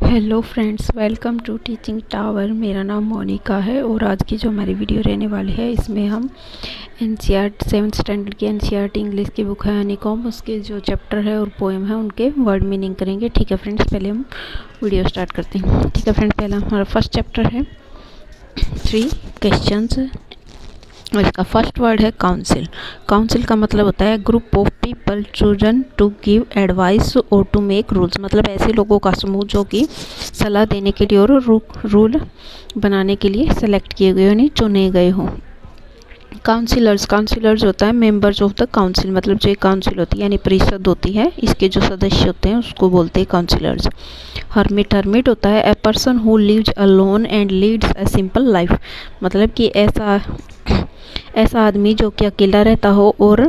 Hello friends, welcome to teaching tower. मेरा नाम मोनिका है और आज की जो हमारी वीडियो रहने वाली है इसमें हम एनसीईआरटी 7th स्टैंडर्ड की एनसीईआरटी इंग्लिश की बुक है हनीकॉम्ब, उसके जो चैप्टर है और पोएम है उनके वर्ड मीनिंग करेंगे। ठीक है फ्रेंड्स, पहले हम वीडियो स्टार्ट करते हैं। ठीक है फ्रेंड्स, पहला हमारा फर्स्ट चैप्टर है 3 क्वेश्चंस और इसका फर्स्ट वर्ड है काउंसिल। काउंसिल का मतलब होता है group of people chosen to give advice और टू मेक रूल्स। मतलब ऐसे लोगों का समूह जो कि सलाह देने के लिए और रूल बनाने के लिए सेलेक्ट किए गए यानी चुने गए हों। काउंसिलर्स होता है मेंबर्स ऑफ द काउंसिल। मतलब जो एक काउंसिल होती है यानी परिषद होती है, इसके जो सदस्य होते हैं उसको बोलते हैं काउंसिलर्स। हर्मिट होता है a person who lives alone and leads a simple life. मतलब कि ऐसा आदमी जो कि अकेला रहता हो और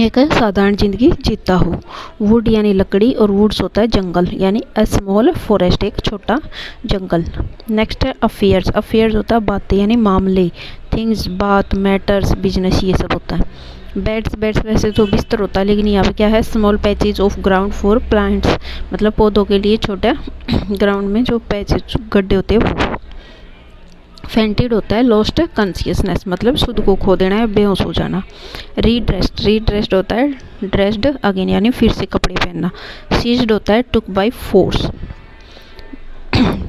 एक साधारण जिंदगी जीता हो। वुड यानी लकड़ी और वुड्स होता है जंगल यानी अ स्मॉल फॉरेस्ट, एक छोटा जंगल। नेक्स्ट है अफेयर्स होता है बातें यानी मामले, थिंग्स बात, मैटर्स, बिजनेस, ये सब होता है। बेड्स वैसे तो बिस्तर होता है, लेकिन यहाँ पे क्या है small patches of ground for plants. मतलब पौधों के लिए छोटा ग्राउंड में जो पैचेज गड्ढे होते हैं वो। फेंटेड होता है लॉस्ट कॉन्शियसनेस, मतलब शुद्ध को खो देना है, बेहोश हो जाना। रीड्रेस्ड होता है ड्रेस्ड अगेन यानी फिर से कपड़े पहनना। सीज्ड होता है टुक बाय फोर्स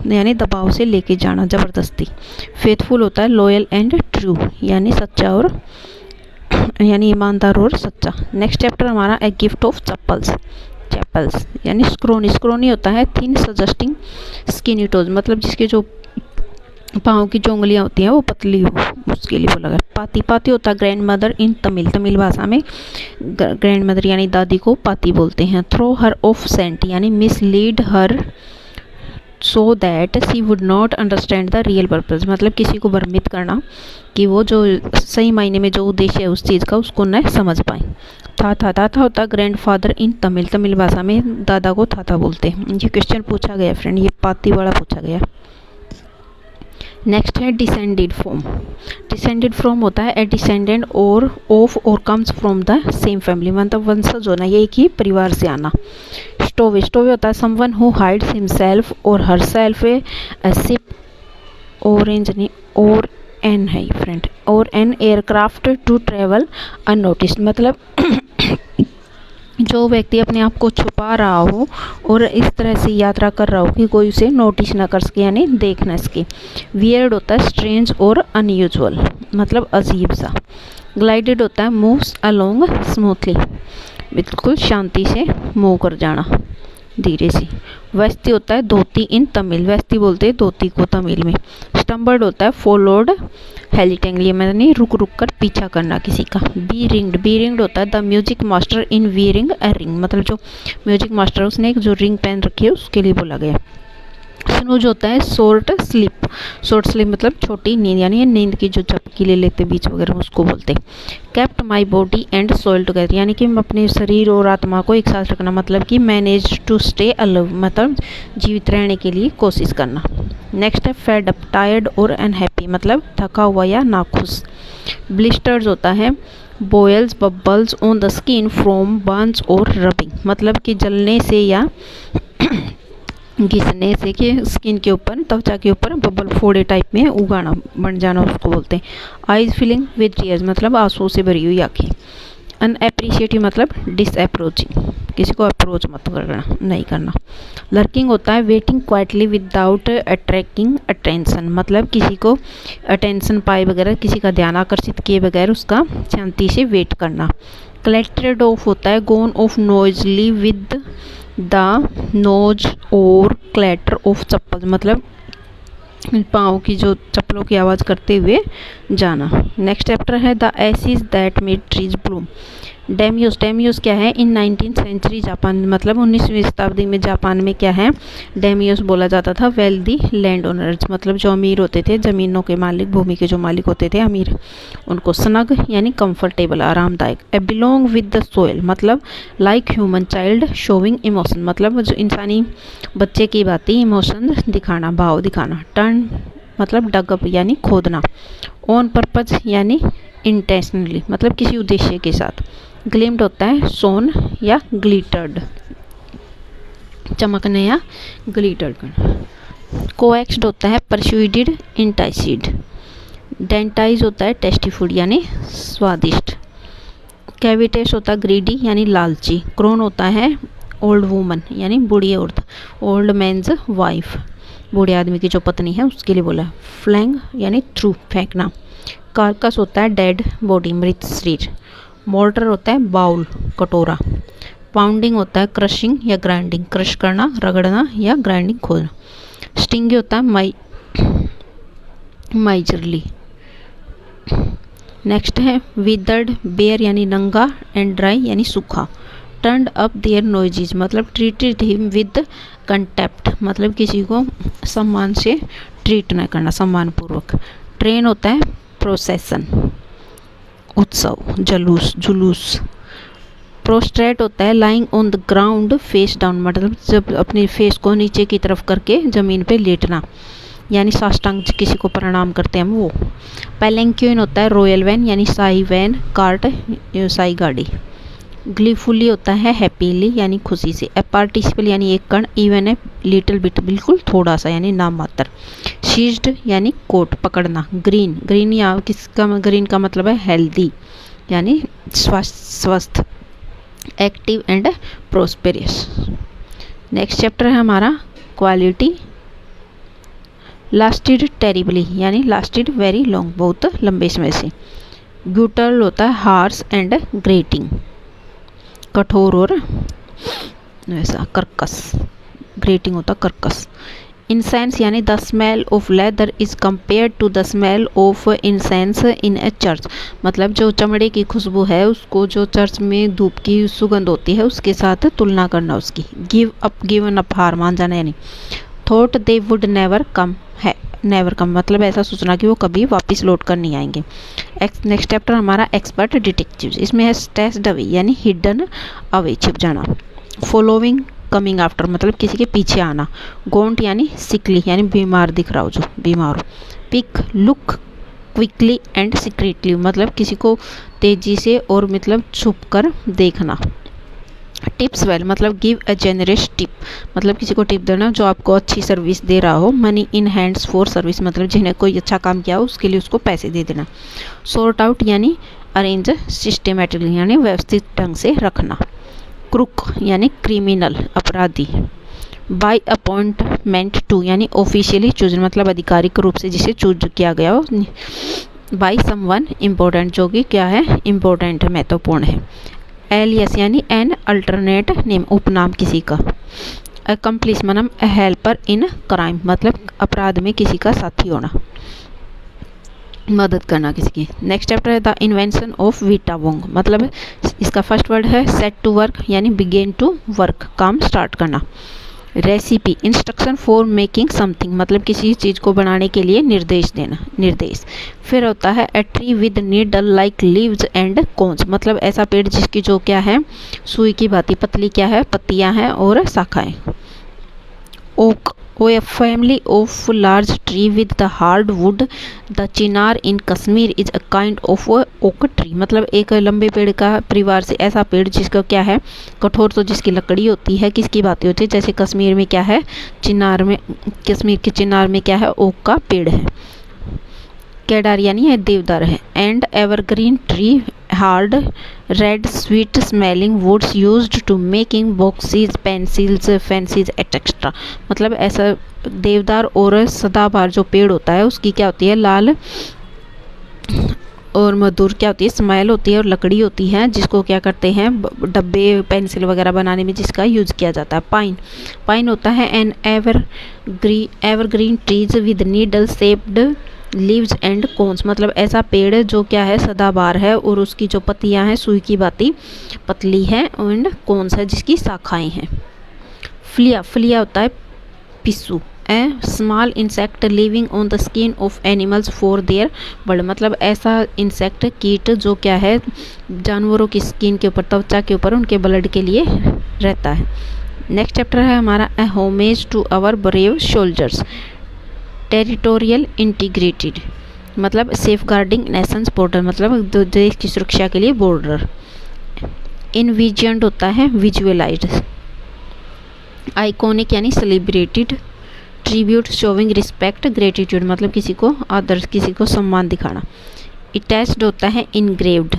यानी दबाव से लेके जाना, ज़बरदस्ती। फेथफुल होता है लॉयल एंड ट्रू यानी सच्चा और यानी ईमानदार और सच्चा। नेक्स्ट चैप्टर हमारा ए गिफ्ट ऑफ चैपल्स यानी स्क्रोनी होता है थिन सजेस्टिंग स्किनी टोज। मतलब जिसके जो पाँव की चोंगलियाँ होती हैं वो पतली हो, उसके लिए बोला गया। पाती होता है ग्रैंड मदर इन तमिल भाषा में ग्रैंड मदर यानी दादी को पाती बोलते हैं। थ्रो हर ऑफ सेंट यानी mislead her so that she would not understand the real purpose. मतलब किसी को भ्रमित करना कि वो जो सही मायने में जो उद्देश्य है उस चीज़ का उसको न समझ पाए। था होता ग्रैंड फादर इन तमिल भाषा में दादा को था बोलते हैं। ये क्वेश्चन पूछा गया फ्रेंड, ये पाती वाला पूछा गया। नेक्स्ट है डिसेंडेड फ्रॉम होता है ए डिसेंडेंट और ऑफ और comes from the same family. मतलब वंशज होना, ये एक ही परिवार से आना। स्टोवे होता है समवन हु हाइड्स हिमसेल्फ और हरसेल्फ ए शिप ऑरेंज नहीं और एन है फ्रेंड और an aircraft to travel unnoticed. मतलब जो व्यक्ति अपने आप को छुपा रहा हो और इस तरह से यात्रा कर रहा हो कि कोई उसे नोटिस ना कर सके यानी देख ना सके। वियर्ड होता है स्ट्रेंज और अनयूजुअल, मतलब अजीब सा। ग्लाइडेड होता है मूव्स अलोंग स्मूथली, बिल्कुल शांति से मूव कर जाना, धीरे से। वेस्ती होता है धोती इन तमिल, वेस्ती बोलते हैं धोती को तमिल में। स्टम्बर्ड होता है फॉलोड हेलिटेंगली, मैंने रुक कर पीछा करना किसी का। बी रिंग्ड होता है the music master in wearing a ring. मतलब जो म्यूजिक मास्टर उसने एक जो रिंग पहन रखी है उसके लिए बोला गया। स्नूज होता है शॉर्ट स्लीप मतलब छोटी नींद यानी नींद की जो झपकी ले लेते बीच वगैरह उसको बोलते हैं। Kept my body and soul together यानी कि अपने शरीर और आत्मा को एक साथ रखना। मतलब कि मैनेज टू स्टे अलाइव, मतलब जीवित रहने के लिए कोशिश करना। नेक्स्ट है फेड अप टायर्ड और अनहैप्पी, मतलब थका हुआ या नाखुश। ब्लिस्टर्स होता है boils bubbles on the skin from burns और रबिंग। मतलब कि जलने से या घिसने से कि स्किन के ऊपर त्वचा के ऊपर बबल फोड़े टाइप में उगाना, बन जाना, उसको बोलते हैं। आइज फिलिंग विद टीयर्स मतलब आंसुओं से भरी हुई आँखें। अनएप्रिशिएटिव मतलब डिसअप्रोचिंग, किसी को अप्रोच मत करना, नहीं करना। लर्किंग होता है waiting quietly without attracting attention. मतलब किसी को अटेंशन पाए बगैर, किसी का ध्यान आकर्षित किए बगैर उसका शांति से वेट करना। क्लैटरेड ऑफ होता है gone off noisily with the nose और क्लैटर ऑफ चप्पल। मतलब पाँव की जो चप्पलों की आवाज़ करते हुए जाना। नेक्स्ट चैप्टर है the acid that made trees bloom. डेमियोस क्या है इन 19th सेंचुरी जापान। मतलब 19वीं शताब्दी में जापान में क्या है डेमियोस बोला जाता था वेल्दी लैंड ओनर्स। मतलब जो अमीर होते थे, ज़मीनों के मालिक, भूमि के जो मालिक होते थे अमीर, उनको। स्नग यानी कंफर्टेबल, आरामदायक। ए बिलोंग विद द सोइल मतलब like human child showing emotion. मतलब जो इंसानी बच्चे की बातें इमोशन दिखाना, भाव दिखाना। टर्न मतलब डगअप यानी खोदना। ऑन पर्पज यानी इंटेंशनली मतलब किसी उद्देश्य के साथ। ग्लिम्ड होता है सोन या ग्लिटर्ड। चमकने या ग्लिटर करना। कोएक्स्ड होता है परस्यूडेड, इंटाइसिड। डेंटाइज होता है टेस्टी फूड यानी स्वादिष्ट। कैविटेस होता है ग्रीडी यानी लालची। क्रोन होता है ओल्ड वुमन यानी बूढ़ी औरत, ओल्ड मैंस वाइफ, बूढ़े आदमी की जो पत्नी है उसके लिए बोला। फ्लैंग यानी थ्रू, फेंकना। कार्कस होता है डेड बॉडी, मृत शरीर। मोर्टर होता है बाउल, कटोरा। पाउंडिंग होता है क्रशिंग या ग्राइंडिंग, क्रश करना, रगड़ना या ग्राइंडिंग खोलना। स्टिंगी होता है माइजरली। नेक्स्ट है विदर्ड, बेयर यानी नंगा, एंड ड्राई यानी सूखा। टर्न्ड अप देयर नोइजेज मतलब ट्रीटेड हिम विद कंटेप्ट मतलब किसी को सम्मान से ट्रीट न करना, सम्मानपूर्वक। ट्रेन होता है प्रोसेसन, उत्सव, जुलूस। प्रोस्ट्रेट होता है lying on the ground face down मतलब जब अपने फेस को नीचे की तरफ करके ज़मीन पे लेटना यानी साष्टांग किसी को प्रणाम करते हैं हम वो। पैलेंक्यूइन होता है रॉयल वैन यानी शाही वैन, कार्ट, शाही गाड़ी। ग्लीफुली होता है हैप्पीली यानी खुशी से। ए पार्टिसिपल यानी एक कण, इवन ए लिटिल बिट बिल्कुल थोड़ा सा यानी नाम मात्र। सीज्ड यानी कोट, पकड़ना। ग्रीन या किसका ग्रीन का मतलब है हेल्दी यानी स्वस्थ। Active and prosperous. Next chapter है हमारा क्वालिटी। लास्टेड टेरिबली यानी लास्टेड वेरी लॉन्ग, बहुत लंबे समय से। ब्यूटल होता है हार्श एंड ग्रेटिंग, कठोर और ऐसा कर्कश। ग्रेटिंग होता कर्कश। इंसेंस यानी the smell of leather is compared to the smell of incense in a church मतलब जो चमड़े की खुशबू है उसको जो चर्च में धूप की सुगंध होती है उसके साथ तुलना करना उसकी। गिवन अप, हार मान जाना यानी। Thought they would never come है, नेवर कम मतलब ऐसा सोचना कि वो कभी वापस लौट कर नहीं आएंगे। नेक्स्ट चैप्टर हमारा एक्सपर्ट डिटेक्टिव, इसमें है स्टैश्ड अवे यानी हिडन अवे, छिप जाना। फॉलोइंग, कमिंग आफ्टर मतलब किसी के पीछे आना। गोंट यानी सिकली यानी बीमार दिख रहा हो, जो बीमार हो। Peek, look quickly and secretly मतलब किसी को तेजी से और मतलब छुप कर देखना। टिप्स वेल मतलब गिव अ जेनरस टिप मतलब किसी को टिप देना जो आपको अच्छी सर्विस दे रहा हो। Money in hands for service मतलब जिन्हें कोई अच्छा काम किया हो उसके लिए उसको पैसे दे देना। सॉर्ट आउट यानी अरेंज सिस्टमेटिकली यानी व्यवस्थित ढंग से रखना। क्रुक यानी क्रिमिनल, अपराधी। बाय अपॉइंटमेंट टू यानी ऑफिशियली चूज मतलब आधिकारिक रूप से जिसे चूज किया गया हो। बाय समवन इम्पोर्टेंट जो कि क्या है इम्पोर्टेंट महत्वपूर्ण है। एलियस यानी एन अल्टरनेट नेम उपनाम किसी का। अकम्प्लिस मतलब हेल्पर इन क्राइम मतलब अपराध में किसी का साथी होना, मदद करना किसी की। नेक्स्ट चैप्टर है the invention of Vita Wong मतलब इसका फर्स्ट वर्ड है सेट टू वर्क यानी बिगेन टू वर्क, काम स्टार्ट करना। Recipe, instruction for making something मतलब किसी चीज़ को बनाने के लिए निर्देश देना, निर्देश। फिर होता है a tree with needle like leaves and cones मतलब ऐसा पेड़ जिसकी जो क्या है सुई की भांति पतली क्या है पत्तियां हैं और शाखाएं। Oak, a family of large tree with the hardwood. The chinar in Kashmir is a kind of oak tree मतलब एक लंबे पेड़ का परिवार से ऐसा पेड़ जिसका क्या है कठोर तो जिसकी लकड़ी होती है किसकी बातें होती है जैसे कश्मीर में क्या है चिनार में, कश्मीर के चिनार में क्या है ओक का पेड़ है। केडार यानी है देवदार है। And evergreen tree hard red sweet smelling woods used to making boxes pencils fancies etcetera मतलब ऐसा देवदार और सदाबहार जो पेड़ होता है उसकी क्या होती है लाल और मधुर क्या होती है स्मेल होती है और लकड़ी होती है जिसको क्या करते हैं डब्बे पेंसिल वगैरह बनाने में जिसका यूज किया जाता है। पाइन, पाइन होता है an evergreen trees with needle shaped leaves and cones मतलब ऐसा पेड़ जो क्या है सदाबहार है और उसकी जो पत्तियां हैं सुई की भांति पतली है एंड कोन्स है जिसकी शाखाएं हैं। फ्लिया, फ्लिया होता है पिस्सू। A small insect living on the skin of animals for their blood मतलब ऐसा इंसेक्ट कीट जो क्या है जानवरों की स्किन के ऊपर त्वचा के ऊपर उनके ब्लड के लिए रहता है। नेक्स्ट चैप्टर है हमारा a homage to our brave soldiers. Territorial integrated मतलब सेफ गार्डिंग नेशंस बॉर्डर मतलब देश की सुरक्षा के लिए बॉर्डर। इनविजिएंट होता है विजुअलाइज्ड। आइकॉनिक यानी celebrated, tribute showing respect gratitude मतलब किसी को आदर, किसी को सम्मान दिखाना। अटैच्ड होता है इनग्रेव्ड।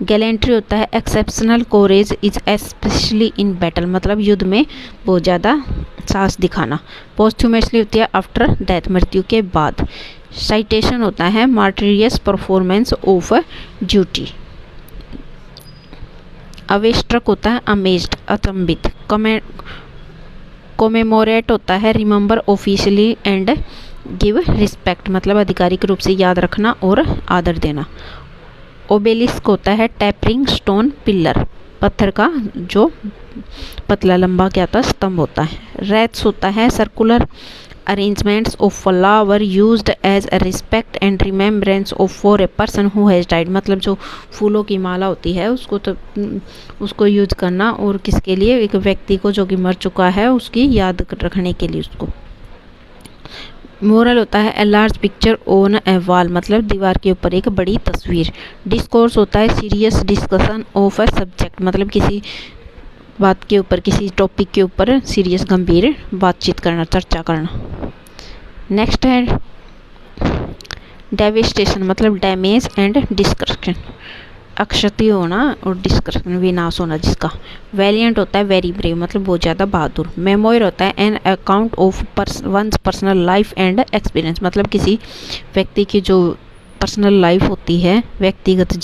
गैलेंट्री होता है exceptional courage is especially in battle मतलब युद्ध में बहुत ज़्यादा साहस दिखाना। पोस्ट्यूमसली होती है आफ्टर डेथ मृत्यु के बाद। साइटेशन होता है मार्टिरियस परफॉर्मेंस ऑफ ड्यूटी। अवेस्ट्रक होता है अमेज्ड अचंभित। कोमेमोरेट होता है remember officially and give respect मतलब आधिकारिक रूप से याद रखना और आदर देना। ओबेलिस्क होता है टैपरिंग स्टोन पिलर पत्थर का जो पतला लंबा क्या होता है स्तंभ होता है। रैथ्स होता है circular arrangements of flower used as a respect and remembrance of for a person who has died मतलब जो फूलों की माला होती है उसको यूज करना और किसके लिए, एक व्यक्ति को जो कि मर चुका है उसकी याद रखने के लिए उसको। मोरल होता है a large picture on A wall मतलब दीवार के ऊपर एक बड़ी तस्वीर। डिस्कोर्स होता है serious discussion of a subject मतलब किसी बात के ऊपर, किसी टॉपिक के ऊपर सीरियस गंभीर बातचीत करना, चर्चा करना। नेक्स्ट है डेविस्टेशन मतलब डैमेज एंड डिस्ट्रक्शन, अक्षति होना और डिस्ट्रक्शन विनाश होना जिसका। वैलियंट होता है वेरी ब्रेव मतलब बहुत ज़्यादा बहादुर। मेमोयर होता है an account of one's personal life and experience मतलब किसी व्यक्ति की जो पर्सनल लाइफ होती है, व्यक्तिगत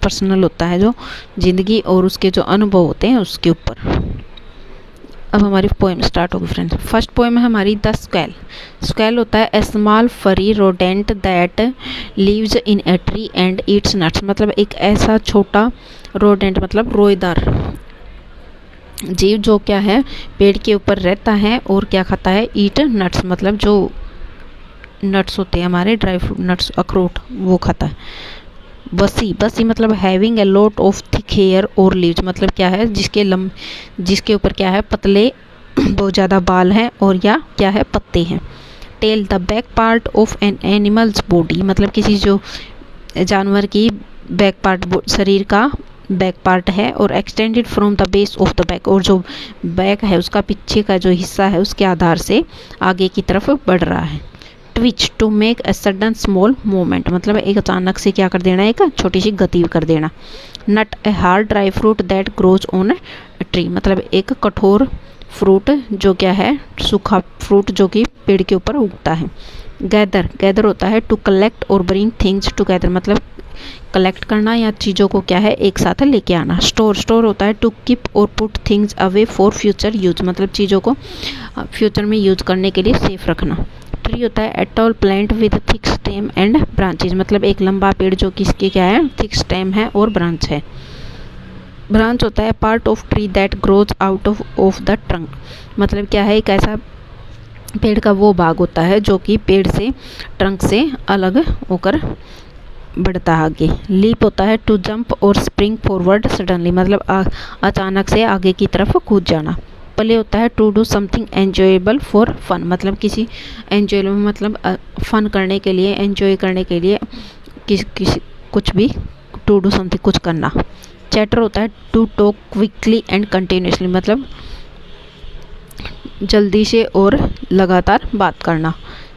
पर्सनल होता है जो जिंदगी और उसके जो अनुभव होते हैं उसके ऊपर। अब हमारी पोएम स्टार्ट होगी फ्रेंड्स। फर्स्ट पोएम है हमारी द स्क्वेल। स्क्वेल होता है a small furry rodent that lives in a tree and eats nuts मतलब एक ऐसा छोटा रोडेंट मतलब रोएदार जीव जो क्या है पेड़ के ऊपर रहता है और क्या खाता है, ईट नट्स मतलब जो नट्स होते हैं हमारे ड्राई फ्रूट नट्स अखरोट वो खाता है। बसी मतलब having a lot of thick hair और लीव्स मतलब क्या है जिसके ऊपर क्या है पतले बहुत ज़्यादा बाल हैं और या क्या है पत्ते हैं। Tail the back part of an animal's body मतलब किसी जो जानवर की बैक पार्ट शरीर का बैक पार्ट है और extended from the base of the back और जो बैक है उसका पीछे का जो हिस्सा है उसके आधार से आगे की तरफ बढ़ रहा है। Twitch to make a sudden small movement मतलब एक अचानक से क्या कर देना, एक छोटी सी गति कर देना। Nut a hard dry fruit that grows on a tree मतलब एक कठोर फ्रूट जो क्या है सूखा फ्रूट जो कि पेड़ के ऊपर उगता है। गैदर होता है टू कलेक्ट और ब्रिंग थिंग्स टुगेदर मतलब कलेक्ट करना या चीज़ों को क्या है एक साथ लेके आना। स्टोर होता है टू कीप और put things away for future use मतलब चीज़ों को फ्यूचर में यूज करने के लिए सेफ रखना। ट्री होता है a tall plant with thick stem and branches मतलब एक लंबा पेड़ जो किसके क्या है थिक स्टेम है और ब्रांच है। ब्रांच होता है part of tree that grows out of the trunk मतलब क्या है एक ऐसा पेड़ का वो भाग होता है जो कि पेड़ से ट्रंक से अलग होकर बढ़ता है आगे। लीप होता है टू जंप और स्प्रिंग फॉरवर्ड सडनली मतलब अचानक से आगे की तरफ कूद जाना। प्ले होता है to do something enjoyable for fun मतलब किसी एन्जॉयबल मतलब फन करने के लिए एन्जॉय करने के लिए किसी कुछ भी टू डू समथिंग कुछ करना। चैटर होता है to talk quickly and continuously मतलब जल्दी से और लगातार बात करना।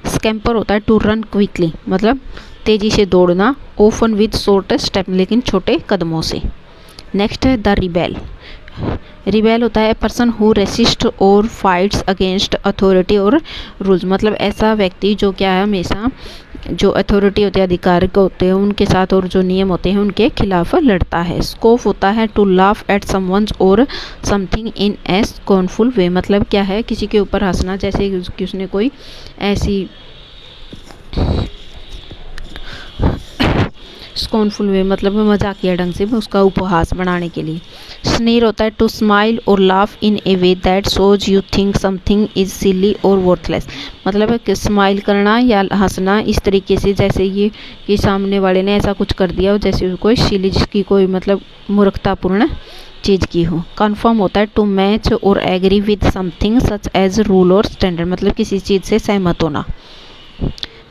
स्कैम्पर होता है टू रन क्विकली मतलब तेज़ी से दौड़ना। ओफन विद शॉर्ट स्टेप लेकिन छोटे कदमों से। नेक्स्ट है द रिबेल। रिबेल होता है पर्सन हु रेसिस्ट और फाइट्स अगेंस्ट अथॉरिटी और रूल्स मतलब ऐसा व्यक्ति जो क्या है हमेशा जो अथॉरिटी होते हैं अधिकारिक होते हैं उनके साथ और जो नियम होते हैं उनके खिलाफ लड़ता है। स्कोफ होता है टू लाफ एट समवंस और समथिंग इन ए स्कॉर्नफुल वे मतलब क्या है किसी के ऊपर हंसना जैसे कि उसने कोई ऐसी स्कॉर्नफुल वे मतलब मजाकिया ढंग से उसका उपहास बनाने के लिए। स्नीर होता है टू स्माइल और laugh in a way that shows you think something is silly और वर्थलेस मतलब कि स्माइल करना या हंसना इस तरीके से जैसे ये कि सामने वाले ने ऐसा कुछ कर दिया हो जैसे कोई सिली जिसकी कोई मतलब मूर्खतापूर्ण चीज़ की हो। कन्फर्म होता है टू मैच और agree with something such as rule और स्टैंडर्ड मतलब किसी चीज़ से सहमत होना।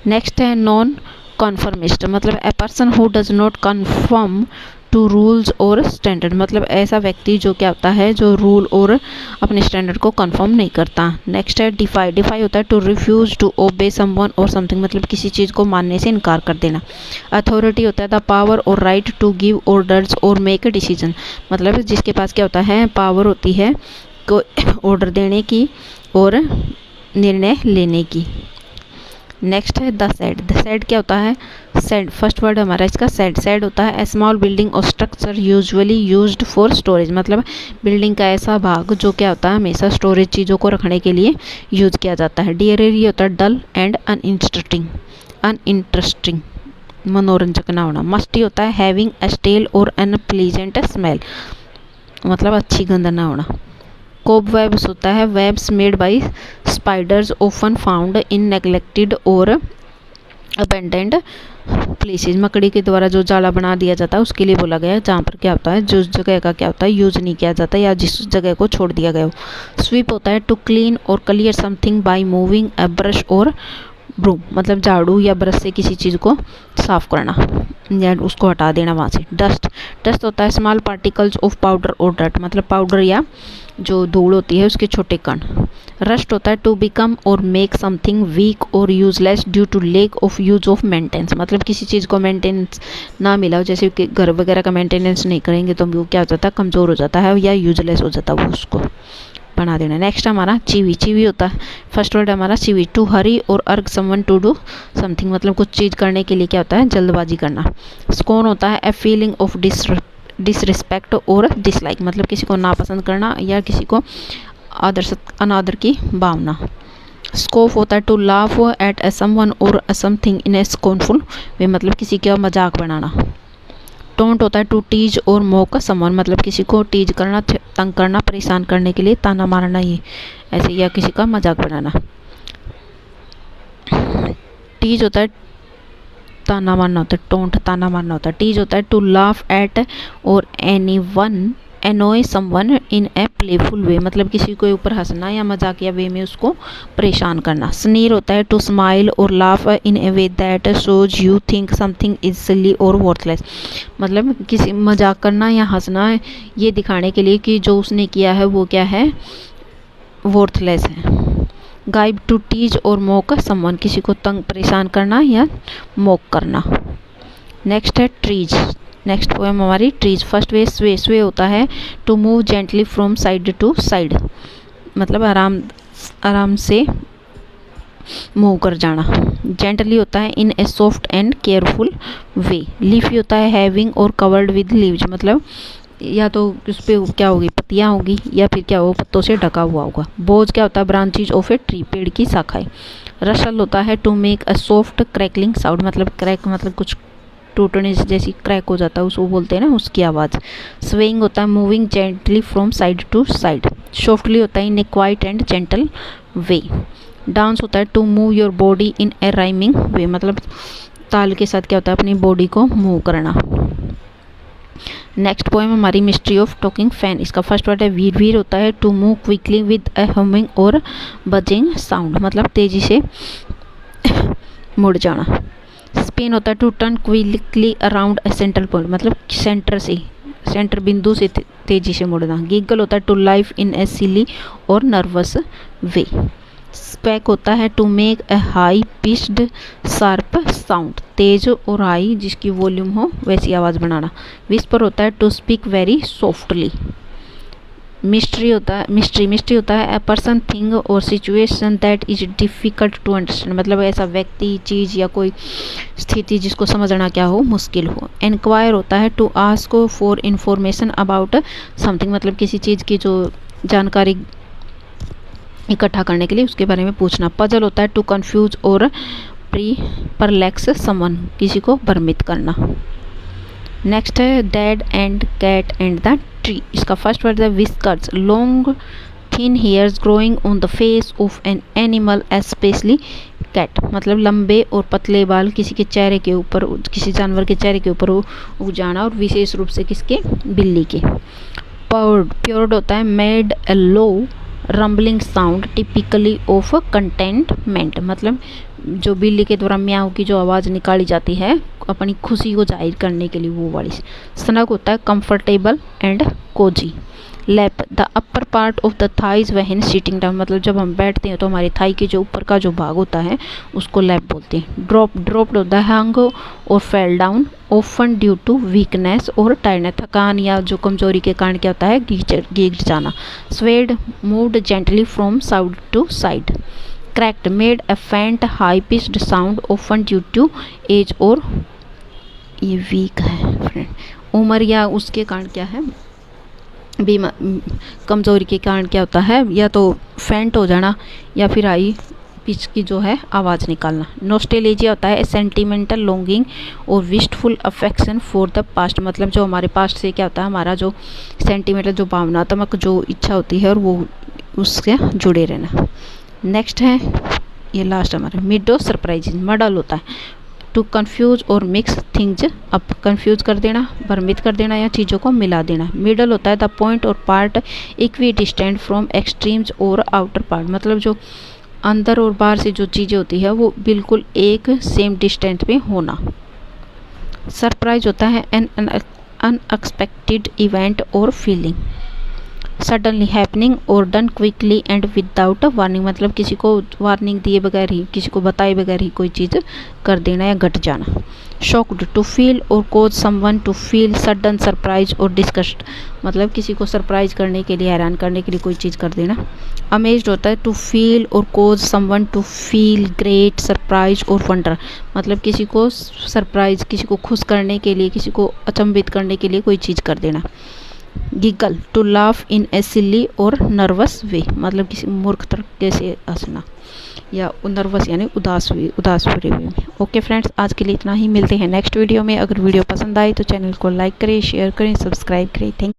नेक्स्ट है नॉन कॉन्फर्मिस्ट मतलब a person who does not conform to rules और स्टैंडर्ड, मतलब ऐसा व्यक्ति जो क्या होता है, जो रूल और अपने स्टैंडर्ड को कंफर्म नहीं करता। नेक्स्ट है डिफाई। डिफाई होता है to refuse to obey someone और समथिंग, मतलब किसी चीज़ को मानने से इनकार कर देना। अथॉरिटी होता है द पावर और राइट टू गिव ऑर्डर्स और मेक अ डिसीजन, मतलब जिसके पास क्या होता है, पावर होती है कोई ऑर्डर देने की और निर्णय लेने की। नेक्स्ट है द सेड। द सेड क्या होता है, सेड फर्स्ट वर्ड हमारा इसका सेड। सेड होता है ए स्मॉल बिल्डिंग और structure usually used for storage, मतलब बिल्डिंग का ऐसा भाग जो क्या होता है हमेशा स्टोरेज चीज़ों को रखने के लिए यूज किया जाता है। डियररी होता है डल एंड अनइंटरेस्टिंग, अनइंटरेस्टिंग मनोरंजक ना होना। मस्टी होता है हैविंग ए स्टेल और अनप्लीजेंट स्मेल, मतलब अच्छी गंध ना होना। कोबवेब्स होता है webs made by spiders often found in neglected और अबेंडेंड प्लेसेस, मकड़ी के द्वारा जो जाला बना दिया जाता है उसके लिए बोला गया है, जहाँ पर क्या होता है जिस जगह का क्या होता है यूज नहीं किया जाता या जिस जगह को छोड़ दिया गया हो। स्वीप होता है टू क्लीन और clear something by moving a brush और ब्रूम, मतलब झाड़ू या ब्रश से किसी चीज़ को साफ करना या उसको हटा देना वहाँ से। डस्ट। डस्ट होता है स्मॉल पार्टिकल्स ऑफ पाउडर और डर्ट, मतलब पाउडर या जो धूल होती है उसके छोटे कण। रस्ट होता है टू बिकम और मेक समथिंग वीक और useless due to lack of use of maintenance, मतलब किसी चीज़ को मेंटेनेंस ना मिला हो, जैसे कि घर वगैरह का मेंटेनेंस नहीं करेंगे तो वो क्या हो जाता है, कमज़ोर हो जाता है या यूजलेस हो जाता है, वो उसको बना देना। नेक्स्ट हमारा चीवी। चीवी होता है फर्स्ट वर्ड हमारा चीवी टू हरी और अर्ग समवन टू डू समथिंग, मतलब कुछ चीज़ करने के लिए क्या होता है जल्दबाजी करना। स्कोन होता है ए फीलिंग ऑफ डिसरिस्पेक्ट और डिसलाइक, मतलब किसी को नापसंद करना या किसी को अनादर की भावना। स्कोफ होता है to laugh at a someone और ए समथिंग इन ए स्कोनफुल वे, मतलब किसी का मजाक बनाना। टोंट होता है टू टीज और मोक समवन, मतलब किसी को टीज करना, तंग करना, परेशान करने के लिए ताना मारना, ये ऐसे या किसी का मजाक बनाना। टीज होता है ताना मारना होता है, टोंट ताना मारना होता है। टीज होता है टू लाफ एट और anyone annoy someone in a playful way, मतलब किसी के ऊपर हंसना या मजाकिया वे में उसको परेशान करना। स्नीर होता है टू स्माइल और laugh in a way that shows you think something is silly और वर्थलेस, मतलब किसी मजाक करना या हंसना ये दिखाने के लिए कि जो उसने किया है वो क्या है, वर्थलेस है। गाइब टू टीज और मोक समवन, किसी को तंग परेशान करना या मोक करना। नेक्स्ट है ट्रीज। नेक्स्ट पोएम हमारी trees. First they sway. Sway होता है to move gently from side to side, मतलब आराम से मूव कर जाना। जेंटली होता है in a soft and careful way. Leafy होता है हैविंग और कवर्ड विद लीव्स, मतलब या तो उस पर क्या होगी पत्तियाँ होगी या फिर क्या हो पत्तों से ढका हुआ होगा। बोझ क्या होता है ब्रांचेज ऑफ ए ट्री, पेड़ की शाखाएं। रसल होता है to make a soft crackling sound, मतलब क्रैक मतलब कुछ टूटने से जैसी क्रैक हो जाता है उसको बोलते हैं ना, उसकी आवाज़। स्वेइंग होता है moving gently from side to side. Softly होता है in a quiet and gentle way. Dance होता है to move your body in a rhyming way, मतलब ताल के साथ क्या होता है अपनी बॉडी को मूव करना। नेक्स्ट पोएम हमारी मिस्ट्री ऑफ टॉकिंग फैन। इसका फर्स्ट वर्ड है वीर। वीर होता है to move quickly with a humming और बजिंग साउंड, मतलब तेजी से मुड़ जाना। स्पिन होता है to turn quickly around a central point, मतलब सेंटर बिंदु से तेजी से मुड़ना। गिगल होता है टू लाइफ इन ए सिली और नर्वस वे। स्पैक होता है to make a high pitched sharp sound, तेज और हाई जिसकी वॉल्यूम हो वैसी आवाज़ बनाना। विस्पर होता है to speak very softly. Mystery होता है ए पर्सन थिंग और situation that is difficult to understand, मतलब ऐसा व्यक्ति चीज़ या कोई स्थिति जिसको समझना क्या हो मुश्किल हो। एनक्वायर होता है to ask for information about something, मतलब किसी चीज़ की जो जानकारी इकट्ठा करने के लिए उसके बारे में पूछना। पजल होता है टू कंफ्यूज और परप्लेक्स समवन, किसी को भ्रमित करना। नेक्स्ट है dad and cat and the tree. इसका फर्स्ट वर्ड है whiskers, long thin hairs growing on the face of an animal specially cat, मतलब लंबे और पतले बाल किसी के चेहरे के ऊपर, किसी जानवर के चेहरे के ऊपर उग जाना और विशेष रूप से किसके, बिल्ली के। प्योर्ड होता है made a low rambling sound typically of contentment, मतलब जो बिल्ली के द्वारा म्याऊ की जो आवाज़ निकाली जाती है अपनी खुशी को जाहिर करने के लिए वो वाली। स्नग होता है comfortable and cosy. Lap the upper part of the thighs when sitting down, मतलब जब हम बैठते हैं तो हमारी थाई के जो ऊपर का जो भाग होता है उसको लैप बोलते हैं। ड्रॉप्ड होता है हंग और fell down often due to weakness और टायर्डनेस, थकान या जो कमजोरी के कारण क्या होता है गिर जाना। Swayed moved gently from side to side. Cracked made a faint high pitched sound often due to age और ये वीक है फ्रेंड, उम्र या उसके कारण क्या है कमज़ोरी के कारण क्या होता है या तो फेंट हो जाना या फिर हाई पिच की जो है आवाज़ निकालना। नॉस्टैल्जिया होता है सेंटिमेंटल लॉन्गिंग और wistful affection for the past, मतलब जो हमारे पास्ट से क्या होता है हमारा जो सेंटिमेंटल जो भावनात्मक जो इच्छा होती है और वो उससे जुड़े रहना। नेक्स्ट है ये लास्ट हमारा मिडो सरप्राइजिंग। मॉडल होता है टू कन्फ्यूज और मिक्स थिंग्स अप, कन्फ्यूज कर देना, भ्रमित कर देना या चीज़ों को मिला देना। मिडल होता है द पॉइंट और part equi distant from extremes और आउटर पार्ट, मतलब जो अंदर और बाहर से जो चीज़ें होती है वो बिल्कुल एक सेम डिस्टेंस में होना। सरप्राइज होता है एन अनएक्सपेक्टेड इवेंट और फीलिंग। सडनली हैपनिंग और done quickly and without warning, मतलब किसी को वार्निंग दिए बगैर ही, किसी को बताए बगैर ही कोई चीज़ कर देना या घट जाना। शॉक्ड टू फील और cause someone to feel sudden surprise और डिस्गस्ट, मतलब किसी को सरप्राइज करने के लिए हैरान करने के लिए कोई चीज़ कर देना। अमेज्ड होता है टू फील और cause someone to feel great surprise और वंडर, मतलब किसी को सरप्राइज, किसी को खुश करने के लिए, किसी को अचंभित करने के लिए कोई चीज़ कर देना। गिगल टू लाफ इन ए सिली और नर्वस वे, मतलब किसी मूर्ख तरीके से हंसना या नर्वस यानी उदास वे में। ओके फ्रेंड्स, आज के लिए इतना ही, मिलते हैं नेक्स्ट वीडियो में। अगर वीडियो पसंद आए तो चैनल को लाइक करें, शेयर करें, सब्सक्राइब करें। थैंक